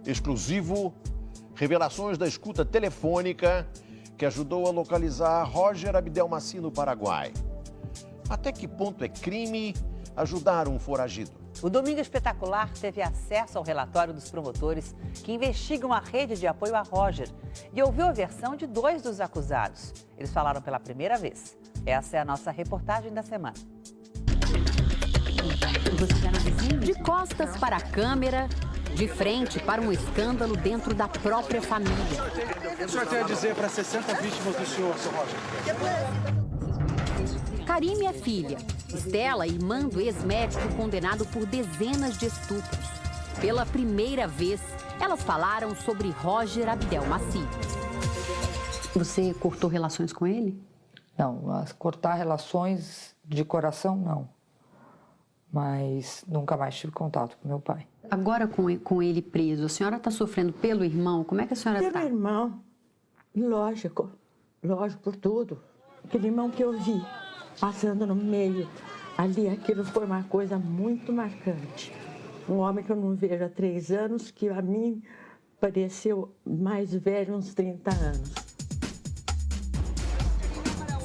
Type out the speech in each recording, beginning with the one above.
Exclusivo, revelações da escuta telefônica que ajudou a localizar Roger Abdelmaci no Paraguai. Até que ponto é crime ajudar um foragido? O Domingo Espetacular teve acesso ao relatório dos promotores que investigam a rede de apoio a Roger e ouviu a versão de 2 dos acusados. Eles falaram pela primeira vez. Essa é a nossa reportagem da semana. De costas para a câmera, de frente para um escândalo dentro da própria família. O que o senhor tem a dizer para 60 vítimas do senhor, seu Roger? Karime é filha. Estela, irmã do ex-médico condenado por dezenas de estupros. Pela primeira vez, elas falaram sobre Roger Abdelmaci. Você cortou relações com ele? Não, mas cortar relações de coração, não. Mas nunca mais tive contato com meu pai. Agora com ele preso, a senhora está sofrendo pelo irmão? Como é que a senhora está? Pelo irmão, lógico por tudo. Aquele irmão que eu vi passando no meio, ali aquilo foi uma coisa muito marcante. Um homem que eu não vejo há 3 anos, que a mim pareceu mais velho, uns 30 anos.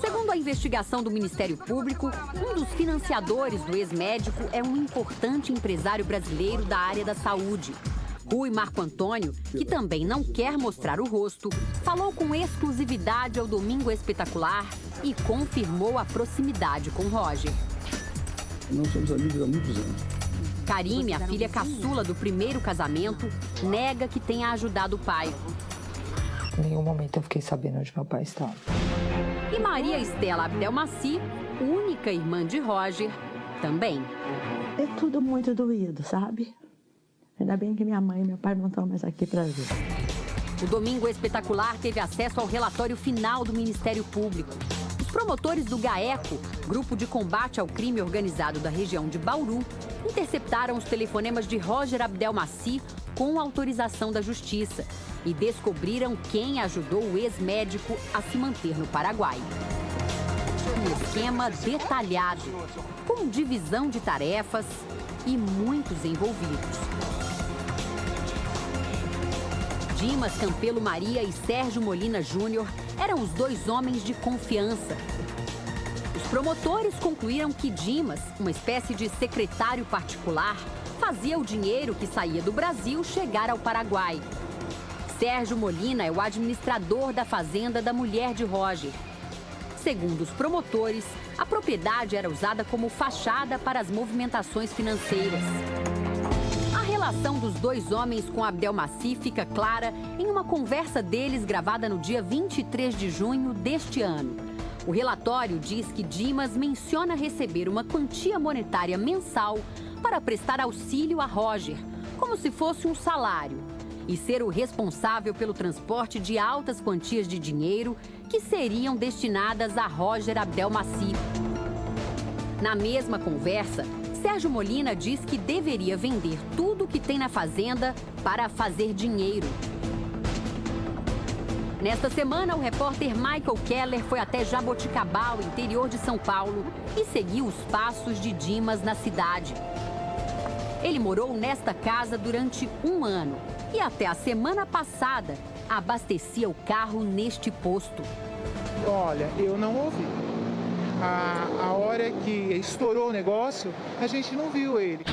Segundo a investigação do Ministério Público, um dos financiadores do ex-médico é um importante empresário brasileiro da área da saúde. Rui Marco Antônio, que também não quer mostrar o rosto, falou com exclusividade ao Domingo Espetacular e confirmou a proximidade com Roger. Nós somos amigos há muitos anos. Karime, a filha caçula do primeiro casamento, nega que tenha ajudado o pai. Em nenhum momento eu fiquei sabendo onde meu pai estava. E Maria Estela Abdelmaci, única irmã de Roger, também. É tudo muito doído, sabe? Ainda bem que minha mãe e meu pai não estão mais aqui para ver. O Domingo Espetacular teve acesso ao relatório final do Ministério Público. Os promotores do GAECO, Grupo de Combate ao Crime Organizado da região de Bauru, interceptaram os telefonemas de Roger Abdelmaci com autorização da Justiça e descobriram quem ajudou o ex-médico a se manter no Paraguai. Um esquema detalhado, com divisão de tarefas e muitos envolvidos. Dimas Campelo Maria e Sérgio Molina Júnior eram os 2 homens de confiança. Os promotores concluíram que Dimas, uma espécie de secretário particular, fazia o dinheiro que saía do Brasil chegar ao Paraguai. Sérgio Molina é o administrador da fazenda da mulher de Roger. Segundo os promotores, a propriedade era usada como fachada para as movimentações financeiras. A relação dos 2 homens com Abdelmaci fica clara em uma conversa deles gravada no dia 23 de junho deste ano. O relatório diz que Dimas menciona receber uma quantia monetária mensal para prestar auxílio a Roger, como se fosse um salário, e ser o responsável pelo transporte de altas quantias de dinheiro que seriam destinadas a Roger Abdelmaci. Na mesma conversa, Sérgio Molina diz que deveria vender tudo o que tem na fazenda para fazer dinheiro. Nesta semana, o repórter Michael Keller foi até Jaboticabal, interior de São Paulo, e seguiu os passos de Dimas na cidade. Ele morou nesta casa durante 1 ano e até a semana passada abastecia o carro neste posto. Olha, eu não ouvi. A hora que estourou o negócio, a gente não viu ele.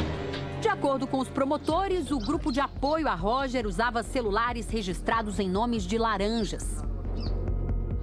De acordo com os promotores, o grupo de apoio a Roger usava celulares registrados em nomes de laranjas.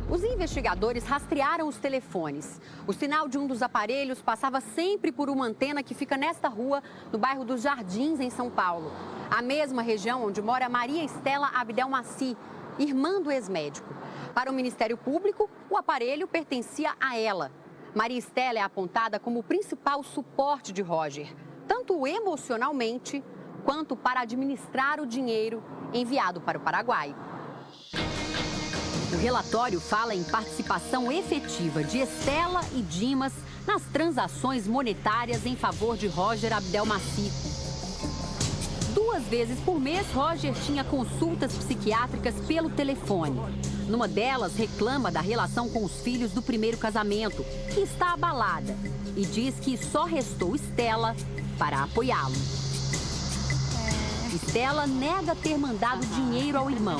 Os investigadores rastrearam os telefones. O sinal de um dos aparelhos passava sempre por uma antena que fica nesta rua, no bairro dos Jardins, em São Paulo. A mesma região onde mora Maria Estela Abdelmaci, irmã do ex-médico. Para o Ministério Público, o aparelho pertencia a ela. Maria Estela é apontada como o principal suporte de Roger, tanto emocionalmente quanto para administrar o dinheiro enviado para o Paraguai. O relatório fala em participação efetiva de Estela e Dimas nas transações monetárias em favor de Roger Abdelmaci. 2 vezes por mês, Roger tinha consultas psiquiátricas pelo telefone. Numa delas, reclama da relação com os filhos do primeiro casamento, que está abalada, e diz que só restou Estela para apoiá-lo. Estela nega ter mandado dinheiro ao irmão.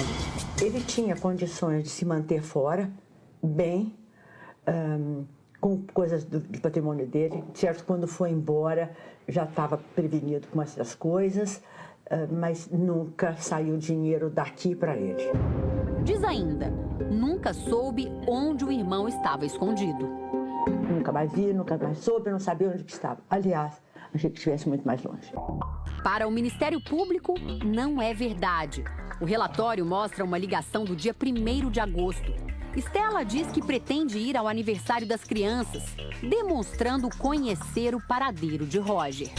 Ele tinha condições de se manter fora, bem, com coisas do patrimônio dele. Certo, quando foi embora, já estava prevenido com essas coisas, mas nunca saiu dinheiro daqui para ele. Diz ainda, nunca soube onde o irmão estava escondido. Nunca mais vi, nunca mais soube, não sabia onde que estava. Aliás, achei que estivesse muito mais longe. Para o Ministério Público, não é verdade. O relatório mostra uma ligação do dia 1º de agosto. Estela diz que pretende ir ao aniversário das crianças, demonstrando conhecer o paradeiro de Roger.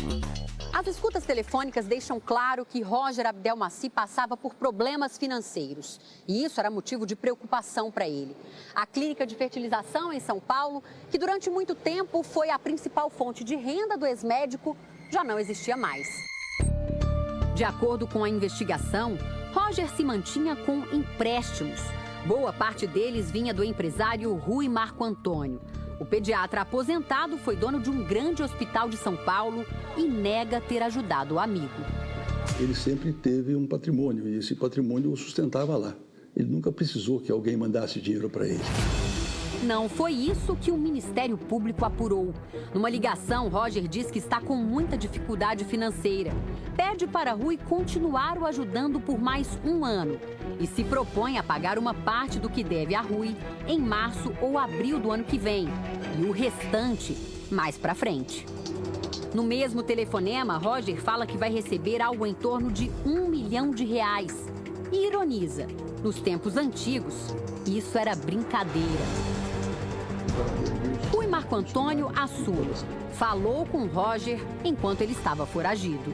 As escutas telefônicas deixam claro que Roger Abdelmaci passava por problemas financeiros. E isso era motivo de preocupação para ele. A clínica de fertilização em São Paulo, que durante muito tempo foi a principal fonte de renda do ex-médico, já não existia mais. De acordo com a investigação, Roger se mantinha com empréstimos. Boa parte deles vinha do empresário Rui Marco Antônio. O pediatra aposentado foi dono de um grande hospital de São Paulo e nega ter ajudado o amigo. Ele sempre teve um patrimônio e esse patrimônio o sustentava lá. Ele nunca precisou que alguém mandasse dinheiro para ele. Não foi isso que o Ministério Público apurou. Numa ligação, Roger diz que está com muita dificuldade financeira. Pede para Rui continuar o ajudando por mais um ano e se propõe a pagar uma parte do que deve a Rui em março ou abril do ano que vem e o restante mais para frente. No mesmo telefonema, Roger fala que vai receber algo em torno de R$1 milhão e ironiza, nos tempos antigos, isso era brincadeira. Rui Marco Antônio assume. Falou com Roger enquanto ele estava foragido.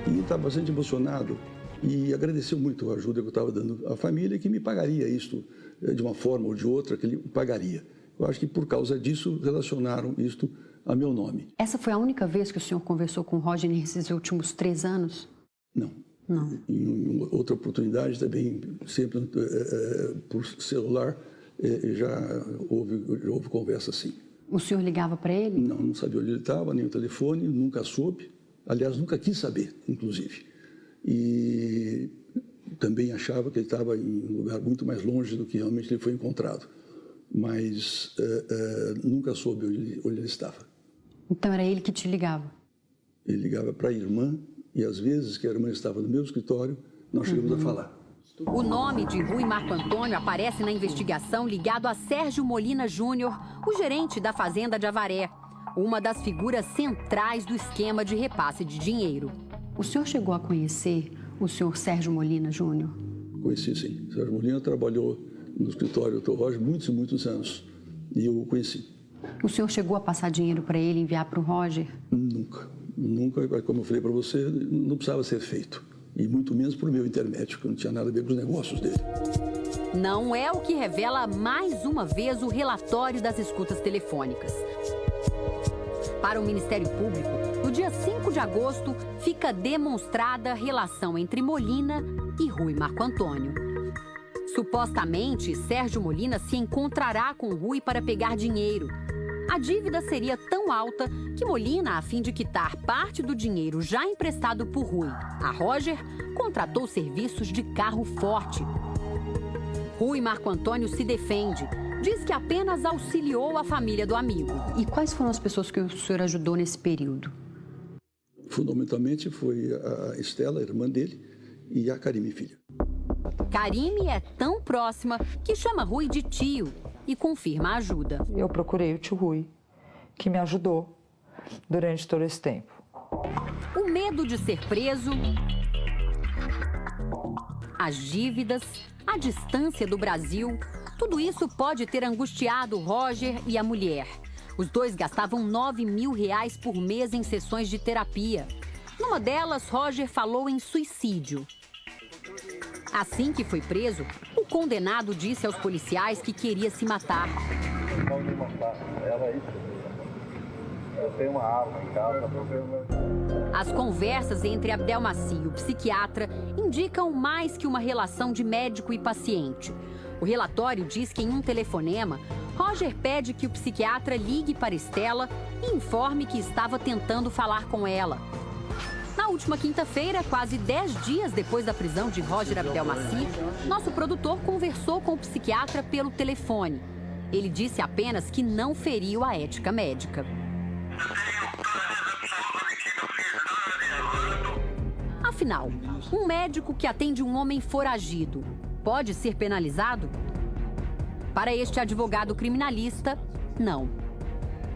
E estava bastante emocionado e agradeceu muito a ajuda que eu estava dando à família e que me pagaria isto de uma forma ou de outra, que ele pagaria. Eu acho que por causa disso relacionaram isto a meu nome. Essa foi a única vez que o senhor conversou com o Roger nesses últimos 3 anos? Não. Não. Em outra oportunidade também, sempre por celular, já houve conversa assim. O senhor ligava para ele? Não sabia onde ele estava, nem o telefone, nunca soube. Aliás, nunca quis saber, inclusive. E também achava que ele estava em um lugar muito mais longe do que realmente ele foi encontrado. Mas nunca soube onde ele estava. Então era ele que te ligava? Ele ligava para a irmã e às vezes que a irmã estava no meu escritório, nós chegamos a falar. O nome de Rui Marco Antônio aparece na investigação ligado a Sérgio Molina Júnior, o gerente da Fazenda de Avaré, uma das figuras centrais do esquema de repasse de dinheiro. O senhor chegou a conhecer o senhor Sérgio Molina Júnior? Conheci, sim. Sérgio Molina trabalhou no escritório do Roger muitos e muitos anos e eu o conheci. O senhor chegou a passar dinheiro para ele, enviar para o Roger? Nunca. Nunca, como eu falei para você, não precisava ser feito. E muito menos por meu intermédio, que não tinha nada a ver com os negócios dele. Não é o que revela mais uma vez o relatório das escutas telefônicas. Para o Ministério Público, no dia 5 de agosto, fica demonstrada a relação entre Molina e Rui Marco Antônio. Supostamente, Sérgio Molina se encontrará com Rui para pegar dinheiro. A dívida seria tão alta que Molina, a fim de quitar parte do dinheiro já emprestado por Rui a Roger, contratou serviços de carro forte. Rui Marco Antônio se defende. Diz que apenas auxiliou a família do amigo. E quais foram as pessoas que o senhor ajudou nesse período? Fundamentalmente foi a Estela, a irmã dele, e a Karime, filha. Karime é tão próxima que chama Rui de tio e confirma a ajuda. Eu procurei o tio Rui, que me ajudou durante todo esse tempo. O medo de ser preso, as dívidas, a distância do Brasil, tudo isso pode ter angustiado Roger e a mulher. Os dois gastavam R$9 mil por mês em sessões de terapia. Numa delas, Roger falou em suicídio. Assim que foi preso, o condenado disse aos policiais que queria se matar. Não me matar, era isso. Eu tenho uma arma em casa. As conversas entre Abdelmaci e o psiquiatra indicam mais que uma relação de médico e paciente. O relatório diz que em um telefonema, Roger pede que o psiquiatra ligue para Estela e informe que estava tentando falar com ela. Na última quinta-feira, quase 10 dias depois da prisão de Roger Abdelmaci, nosso produtor conversou com o psiquiatra pelo telefone. Ele disse apenas que não feriu a ética médica. Afinal, um médico que atende um homem foragido pode ser penalizado? Para este advogado criminalista, não.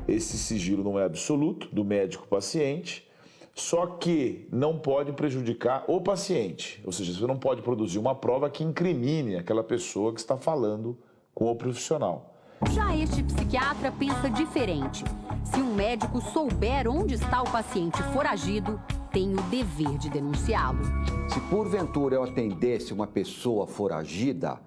Esse sigilo não é absoluto, do médico-paciente, só que não pode prejudicar o paciente. Ou seja, você não pode produzir uma prova que incrimine aquela pessoa que está falando com o profissional. Já este psiquiatra pensa diferente. Se um médico souber onde está o paciente foragido, tem o dever de denunciá-lo. Se porventura eu atendesse uma pessoa foragida,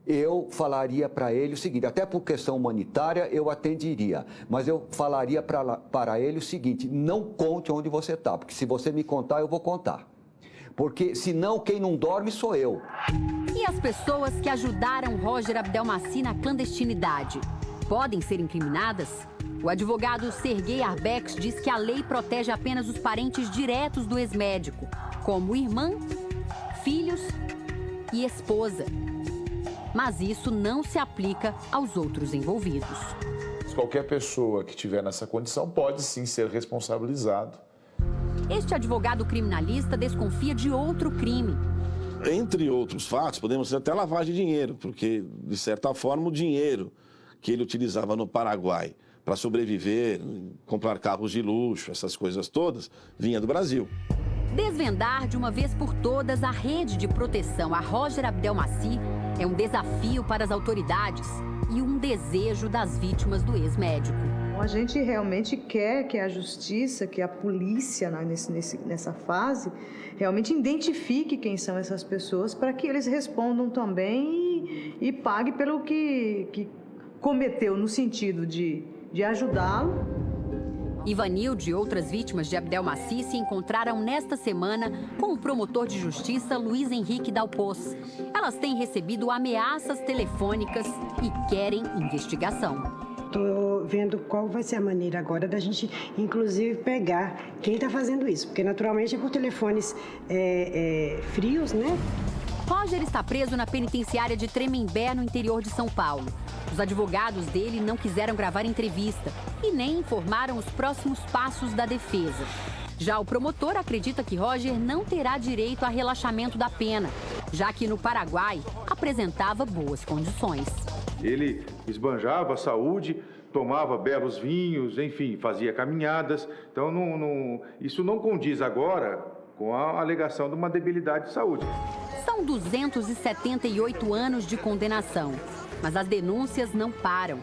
eu falaria para ele o seguinte, até por questão humanitária eu atenderia, mas eu falaria para ele o seguinte, não conte onde você está, porque se você me contar, eu vou contar. Porque senão quem não dorme sou eu. E as pessoas que ajudaram Roger Abdelmaci na clandestinidade podem ser incriminadas? O advogado Sergei Arbex diz que a lei protege apenas os parentes diretos do ex-médico, como irmã, filhos e esposa. Mas isso não se aplica aos outros envolvidos. Qualquer pessoa que estiver nessa condição pode sim ser responsabilizado. Este advogado criminalista desconfia de outro crime. Entre outros fatos, podemos ter até lavagem de dinheiro, porque, de certa forma, o dinheiro que ele utilizava no Paraguai para sobreviver, comprar carros de luxo, essas coisas todas, vinha do Brasil. Desvendar de uma vez por todas a rede de proteção a Roger Abdelmaci é um desafio para as autoridades e um desejo das vítimas do ex-médico. A gente realmente quer que a justiça, que a polícia nessa fase, realmente identifique quem são essas pessoas para que eles respondam também e paguem pelo que cometeu, no sentido de ajudá-lo. Ivanilde e outras vítimas de Abdelmaci se encontraram nesta semana com o promotor de justiça Luiz Henrique Dalpos. Elas têm recebido ameaças telefônicas e querem investigação. Estou vendo qual vai ser a maneira agora da gente, inclusive, pegar quem está fazendo isso, porque naturalmente é por telefones frios, né? Roger está preso na penitenciária de Tremembé, no interior de São Paulo. Os advogados dele não quiseram gravar entrevista e nem informaram os próximos passos da defesa. Já o promotor acredita que Roger não terá direito a relaxamento da pena, já que no Paraguai apresentava boas condições. Ele esbanjava a saúde, tomava belos vinhos, enfim, fazia caminhadas. Então, isso não condiz agora com a alegação de uma debilidade de saúde. São 278 anos de condenação, mas as denúncias não param.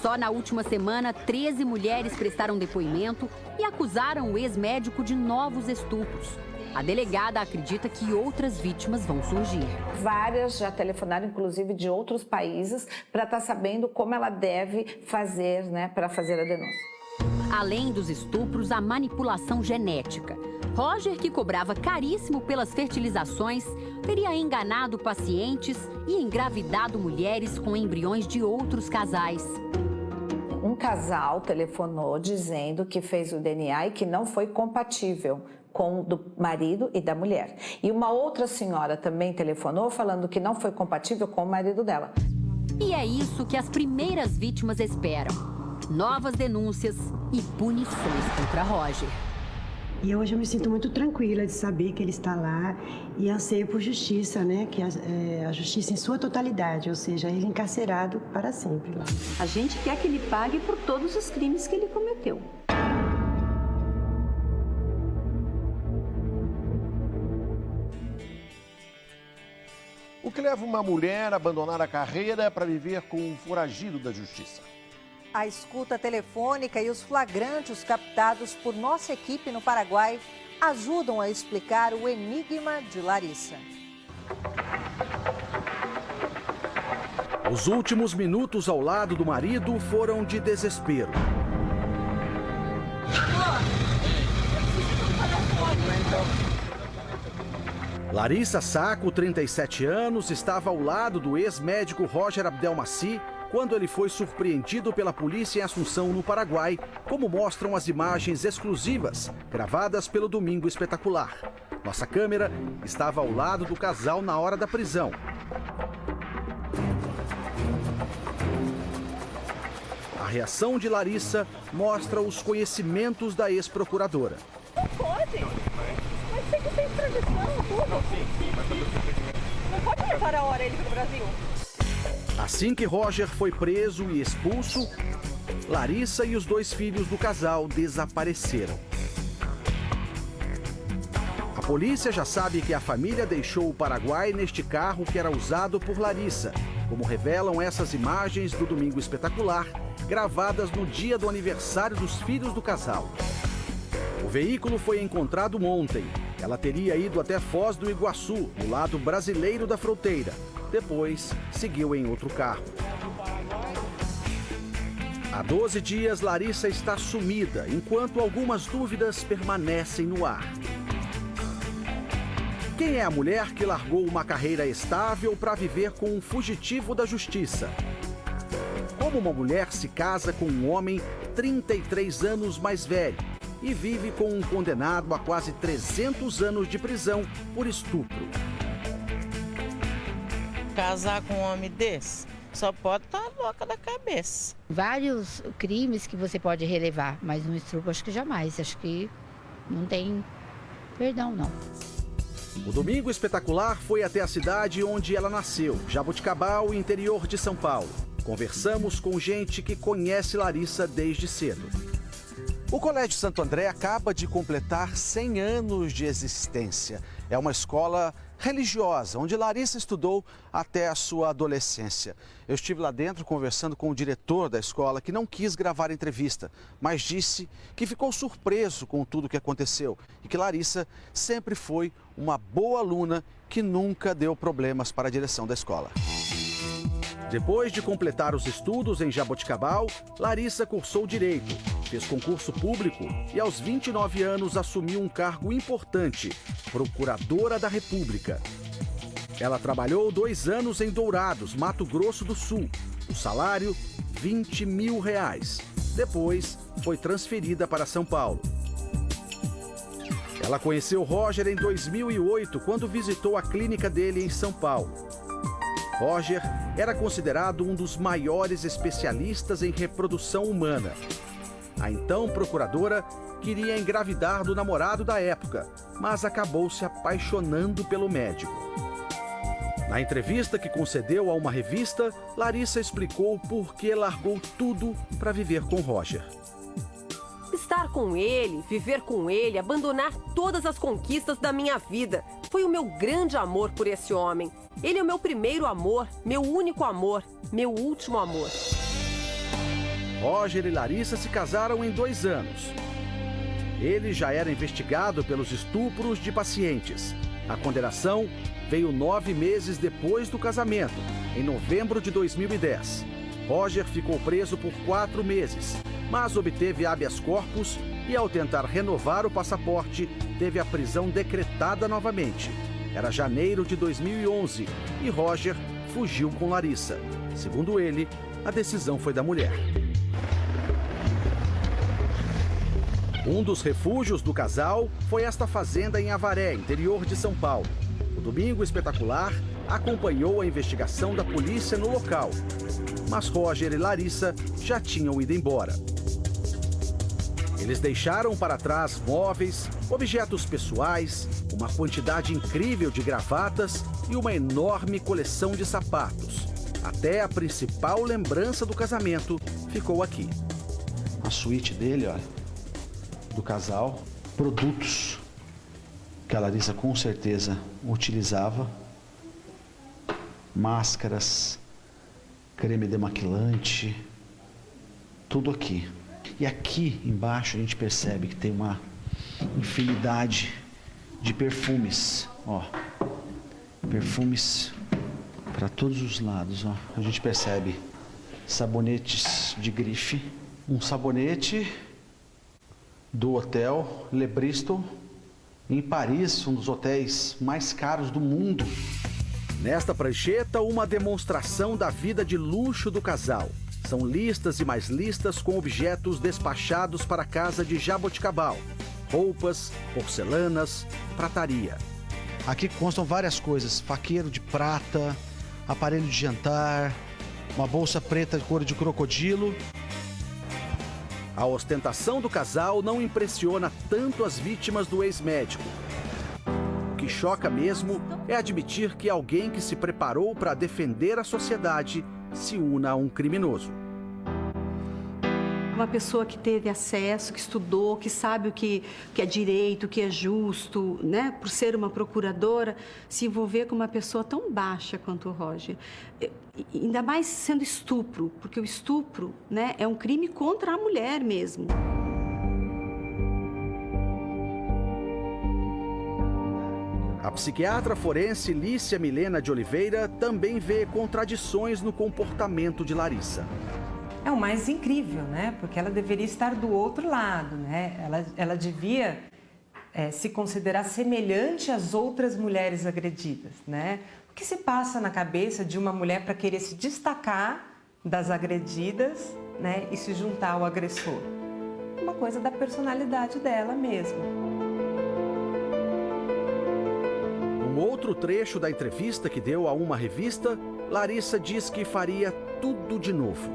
Só na última semana, 13 mulheres prestaram depoimento e acusaram o ex-médico de novos estupros. A delegada acredita que outras vítimas vão surgir. Várias já telefonaram, inclusive, de outros países, para estar sabendo como ela deve fazer, para fazer a denúncia. Além dos estupros, a manipulação genética. Roger, que cobrava caríssimo pelas fertilizações, teria enganado pacientes e engravidado mulheres com embriões de outros casais. Um casal telefonou dizendo que fez o DNA e que não foi compatível com o do marido e da mulher. E uma outra senhora também telefonou falando que não foi compatível com o marido dela. E é isso que as primeiras vítimas esperam: novas denúncias e punições contra Roger. E hoje eu me sinto muito tranquila de saber que ele está lá e anseio por justiça, que a justiça em sua totalidade, ou seja, ele encarcerado para sempre lá. A gente quer que ele pague por todos os crimes que ele cometeu. O que leva uma mulher a abandonar a carreira para viver com um foragido da justiça? A escuta telefônica e os flagrantes captados por nossa equipe no Paraguai ajudam a explicar o enigma de Larissa. Os últimos minutos ao lado do marido foram de desespero. Larissa Sacco, 37 anos, estava ao lado do ex-médico Roger Abdelmaci quando ele foi surpreendido pela polícia em Assunção, no Paraguai, como mostram as imagens exclusivas gravadas pelo Domingo Espetacular. Nossa câmera estava ao lado do casal na hora da prisão. A reação de Larissa mostra os conhecimentos da ex-procuradora. Não pode. Mas tem que ter extradição, tudo. Não pode levar a hora ele para o Brasil. Assim que Roger foi preso e expulso, Larissa e os 2 filhos do casal desapareceram. A polícia já sabe que a família deixou o Paraguai neste carro que era usado por Larissa, como revelam essas imagens do Domingo Espetacular, gravadas no dia do aniversário dos filhos do casal. O veículo foi encontrado ontem. Ela teria ido até Foz do Iguaçu, no lado brasileiro da fronteira. Depois, seguiu em outro carro. Há 12 dias, Larissa está sumida, enquanto algumas dúvidas permanecem no ar. Quem é a mulher que largou uma carreira estável para viver com um fugitivo da justiça? Como uma mulher se casa com um homem 33 anos mais velho e vive com um condenado a quase 300 anos de prisão por estupro? Casar com um homem desse, só pode estar louca da cabeça. Vários crimes que você pode relevar, mas no estupro acho que jamais. Acho que não tem perdão, não. O Domingo Espetacular foi até a cidade onde ela nasceu, Jaboticabal, interior de São Paulo. Conversamos com gente que conhece Larissa desde cedo. O Colégio Santo André acaba de completar 100 anos de existência. É uma escola religiosa, onde Larissa estudou até a sua adolescência. Eu estive lá dentro conversando com o diretor da escola, que não quis gravar a entrevista, mas disse que ficou surpreso com tudo o que aconteceu e que Larissa sempre foi uma boa aluna que nunca deu problemas para a direção da escola. Depois de completar os estudos em Jaboticabal, Larissa cursou Direito, fez concurso público e aos 29 anos assumiu um cargo importante, Procuradora da República. Ela trabalhou 2 anos em Dourados, Mato Grosso do Sul. O salário, R$20 mil. Depois, foi transferida para São Paulo. Ela conheceu Roger em 2008, quando visitou a clínica dele em São Paulo. Roger era considerado um dos maiores especialistas em reprodução humana. A então procuradora queria engravidar do namorado da época, mas acabou se apaixonando pelo médico. Na entrevista que concedeu a uma revista, Larissa explicou por que largou tudo para viver com Roger. Estar com ele, viver com ele, abandonar todas as conquistas da minha vida. Foi o meu grande amor por esse homem. Ele é o meu primeiro amor, meu único amor, meu último amor. Roger e Larissa se casaram em 2 anos. Ele já era investigado pelos estupros de pacientes. A condenação veio 9 meses depois do casamento, em novembro de 2010. Roger ficou preso por 4 meses, mas obteve habeas corpus e, ao tentar renovar o passaporte, teve a prisão decretada novamente. Era janeiro de 2011 e Roger fugiu com Larissa. Segundo ele, a decisão foi da mulher. Um dos refúgios do casal foi esta fazenda em Avaré, interior de São Paulo. O Domingo Espetacular acompanhou a investigação da polícia no local, mas Roger e Larissa já tinham ido embora. Eles deixaram para trás móveis, objetos pessoais, uma quantidade incrível de gravatas e uma enorme coleção de sapatos. Até a principal lembrança do casamento ficou aqui. A suíte dele, olha, do casal, produtos que a Larissa com certeza utilizava, máscaras, creme demaquilante, tudo aqui. E aqui embaixo a gente percebe que tem uma infinidade de perfumes, ó, perfumes para todos os lados, ó. A gente percebe sabonetes de grife, um sabonete do hotel Le Bristol, em Paris, um dos hotéis mais caros do mundo. Nesta prancheta, uma demonstração da vida de luxo do casal. São listas e mais listas com objetos despachados para a casa de Jaboticabal. Roupas, porcelanas, prataria. Aqui constam várias coisas: faqueiro de prata, aparelho de jantar, uma bolsa preta de couro de crocodilo. A ostentação do casal não impressiona tanto as vítimas do ex-médico. O que choca mesmo é admitir que alguém que se preparou para defender a sociedade se una a um criminoso. Uma pessoa que teve acesso, que estudou, que sabe o que é direito, o que é justo, né? Por ser uma procuradora, se envolver com uma pessoa tão baixa quanto o Roger. Ainda mais sendo estupro, porque o estupro, né, é um crime contra a mulher mesmo. A psiquiatra forense Lícia Milena de Oliveira também vê contradições no comportamento de Larissa. É o mais incrível, né? Porque ela deveria estar do outro lado, né? Ela devia se considerar semelhante às outras mulheres agredidas, né? O que se passa na cabeça de uma mulher para querer se destacar das agredidas, né? E se juntar ao agressor? Uma coisa da personalidade dela mesmo. Num outro trecho da entrevista que deu a uma revista, Larissa diz que faria tudo de novo.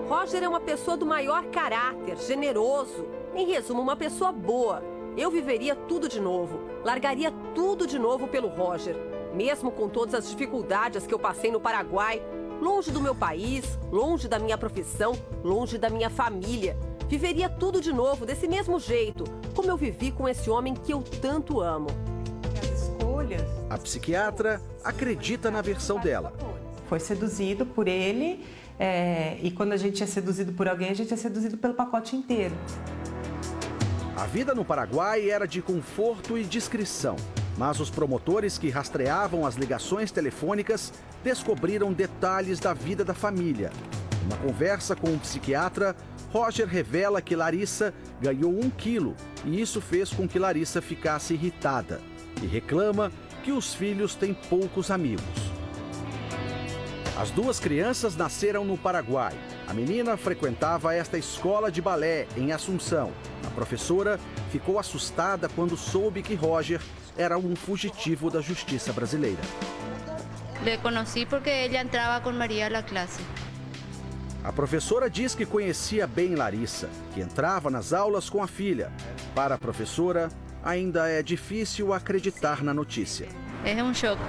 Roger é uma pessoa do maior caráter, generoso. Em resumo, uma pessoa boa. Eu viveria tudo de novo. Largaria tudo de novo pelo Roger. Mesmo com todas as dificuldades que eu passei no Paraguai. Longe do meu país, longe da minha profissão, longe da minha família. Viveria tudo de novo, desse mesmo jeito. Como eu vivi com esse homem que eu tanto amo. As escolhas... A psiquiatra acredita na versão dela. Foi seduzido por ele... e quando a gente é seduzido por alguém, a gente é seduzido pelo pacote inteiro. A vida no Paraguai era de conforto e discrição, mas os promotores que rastreavam as ligações telefônicas descobriram detalhes da vida da família. Numa conversa com um psiquiatra, Roger revela que Larissa ganhou 1 quilo e isso fez com que Larissa ficasse irritada e reclama que os filhos têm poucos amigos. As 2 crianças nasceram no Paraguai. A menina frequentava esta escola de balé em Assunção. A professora ficou assustada quando soube que Roger era um fugitivo da justiça brasileira. Le conocí porque ella entrava com Maria na classe. A professora diz que conhecia bem Larissa, que entrava nas aulas com a filha. Para a professora, ainda é difícil acreditar na notícia. É um choque.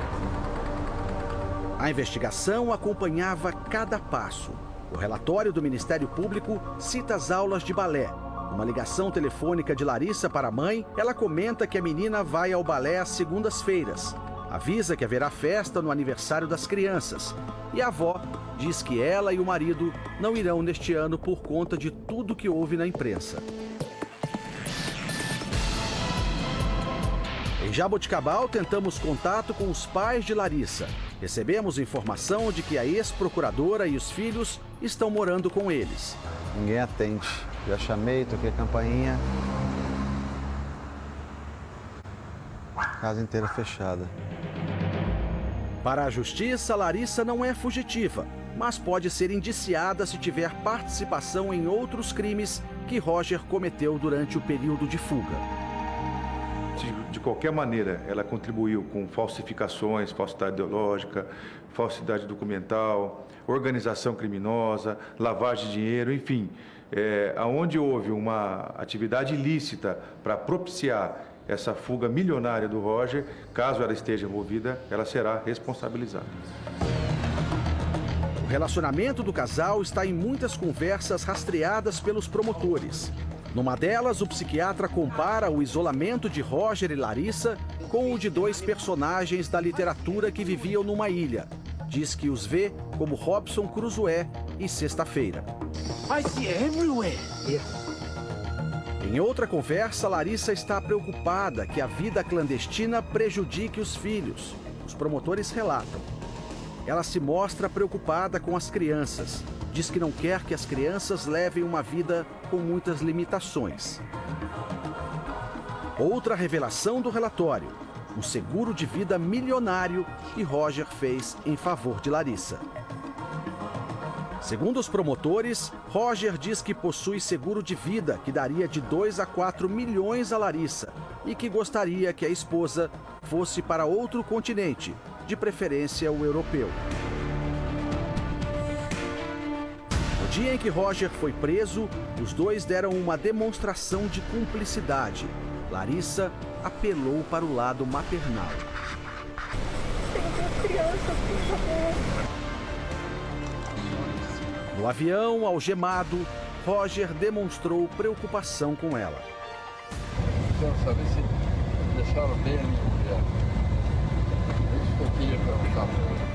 A investigação acompanhava cada passo. O relatório do Ministério Público cita as aulas de balé. Uma ligação telefônica de Larissa para a mãe, ela comenta que a menina vai ao balé às segundas-feiras. Avisa que haverá festa no aniversário das crianças. E a avó diz que ela e o marido não irão neste ano por conta de tudo que houve na imprensa. Em Jaboticabal, tentamos contato com os pais de Larissa. Recebemos informação de que a ex-procuradora e os filhos estão morando com eles. Ninguém atende. Já chamei, toquei a campainha. Casa inteira fechada. Para a justiça, Larissa não é fugitiva, mas pode ser indiciada se tiver participação em outros crimes que Roger cometeu durante o período de fuga. De qualquer maneira, ela contribuiu com falsificações, falsidade ideológica, falsidade documental, organização criminosa, lavagem de dinheiro, enfim. Aonde houve uma atividade ilícita para propiciar essa fuga milionária do Roger, caso ela esteja envolvida, ela será responsabilizada. O relacionamento do casal está em muitas conversas rastreadas pelos promotores. Numa delas, o psiquiatra compara o isolamento de Roger e Larissa com o de 2 personagens da literatura que viviam numa ilha. Diz que os vê como Robson Crusoe e Sexta-feira. Em outra conversa, Larissa está preocupada que a vida clandestina prejudique os filhos. Os promotores relatam. Ela se mostra preocupada com as crianças. Diz que não quer que as crianças levem uma vida com muitas limitações. Outra revelação do relatório. um seguro de vida milionário que Roger fez em favor de Larissa. Segundo os promotores, Roger diz que possui seguro de vida que daria de 2 a 4 milhões a Larissa e que gostaria que a esposa fosse para outro continente, de preferência o europeu. No dia em que Roger foi preso, os dois deram uma demonstração de cumplicidade. Larissa apelou para o lado maternal. No avião, algemado, Roger demonstrou preocupação com ela. Quero saber se deixaram bem a minha mulher. É isso que eu queria perguntar para você.